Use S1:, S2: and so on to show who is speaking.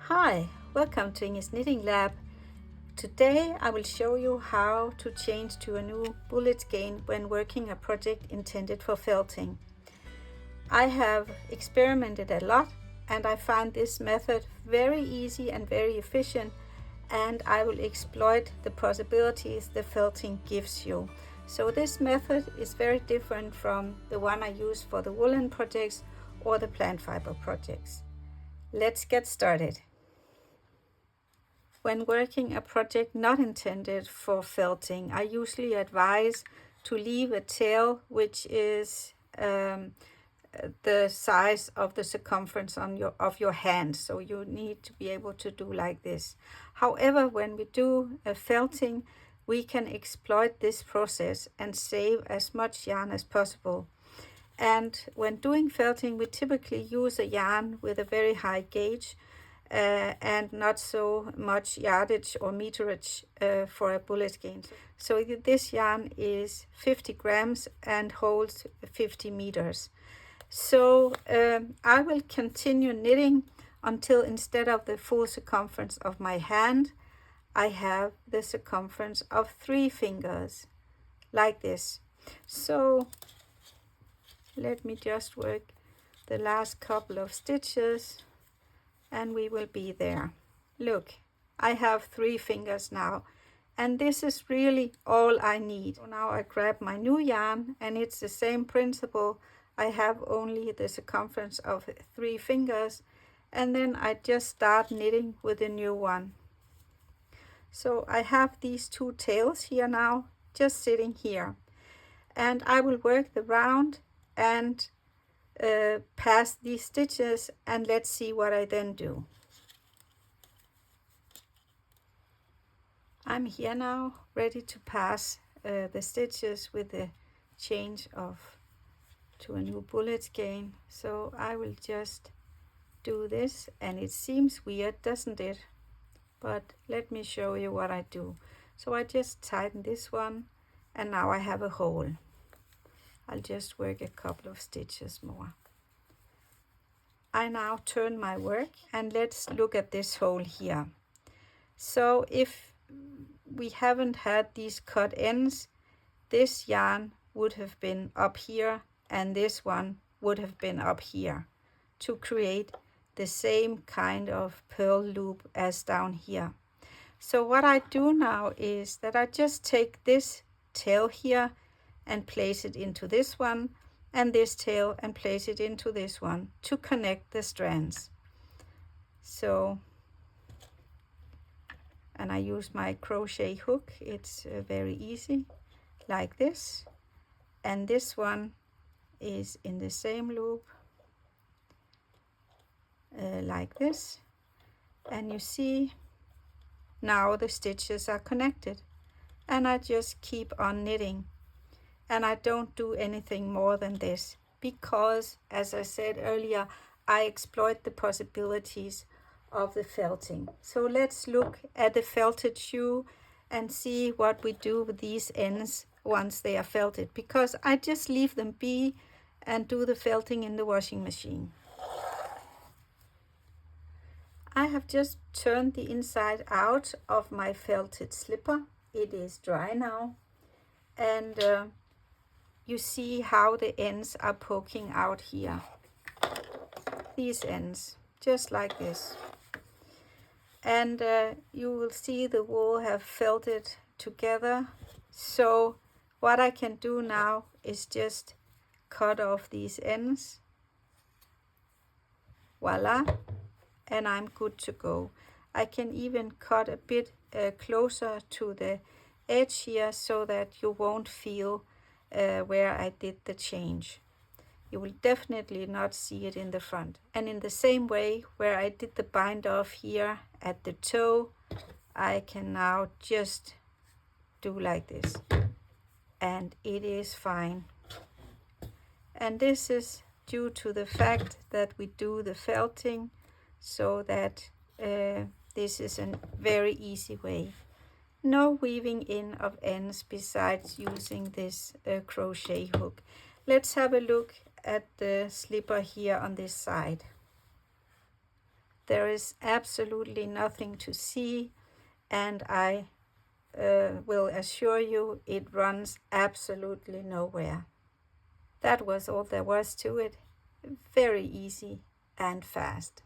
S1: Hi, welcome to Inge's Knitting Lab. Today I will show you how to change to a new bullet skein when working a project intended for felting. I have experimented a lot and I find this method very easy and very efficient, and I will exploit the possibilities the felting gives you. So this method is very different from the one I use for the woolen projects or the plant fiber projects. Let's get started. When working a project not intended for felting, I usually advise to leave a tail which is the size of the circumference of your hand. So you need to be able to do like this. However, when we do a felting, we can exploit this process and save as much yarn as possible. And when doing felting, we typically use a yarn with a very high gauge and not so much yardage or meterage for a bullet skein. So this yarn is 50 grams and holds 50 meters. So I will continue knitting until instead of the full circumference of my hand, I have the circumference of 3 fingers, like this. So let me just work the last couple of stitches and we will be there. Look, I have 3 fingers now, and this is really all I need. So now I grab my new yarn, and it's the same principle. I have only the circumference of 3 fingers, and then I just start knitting with a new one. So I have these 2 tails here now, just sitting here, and I will work the round and pass these stitches, and let's see what I then do. I'm here now, ready to pass the stitches with the change to a new bullet skein. So I will just do this, and it seems weird, doesn't it? But let me show you what I do. So I just tighten this one, and now I have a hole. I'll just work a couple of stitches more. I now turn my work, and let's look at this hole here. So if we haven't had these cut ends, this yarn would have been up here and this one would have been up here to create the same kind of purl loop as down here. So what I do now is that I just take this tail here and place it into this one, and this tail and place it into this one to connect the strands. So, and I use my crochet hook. It's very easy, like this. And this one is in the same loop, like this. And you see, now the stitches are connected. And I just keep on knitting. And I don't do anything more than this because, as I said earlier, I exploit the possibilities of the felting. So let's look at the felted shoe and see what we do with these ends once they are felted, because I just leave them be and do the felting in the washing machine. I have just turned the inside out of my felted slipper. It is dry now, and you see how the ends are poking out here. These ends, just like this. And you will see the wool have felted together. So what I can do now is just cut off these ends. Voila, and I'm good to go. I can even cut a bit closer to the edge here so that you won't feel where I did the change. You will definitely not see it in the front. And in the same way, where I did the bind off here at the toe, I can now just do like this, and it is fine. And this is due to the fact that we do the felting, so that this is a very easy way. No weaving in of ends besides using this crochet hook. Let's have a look at the slipper here on this side. There is absolutely nothing to see, and I will assure you it runs absolutely nowhere. That was all there was to it. Very easy and fast.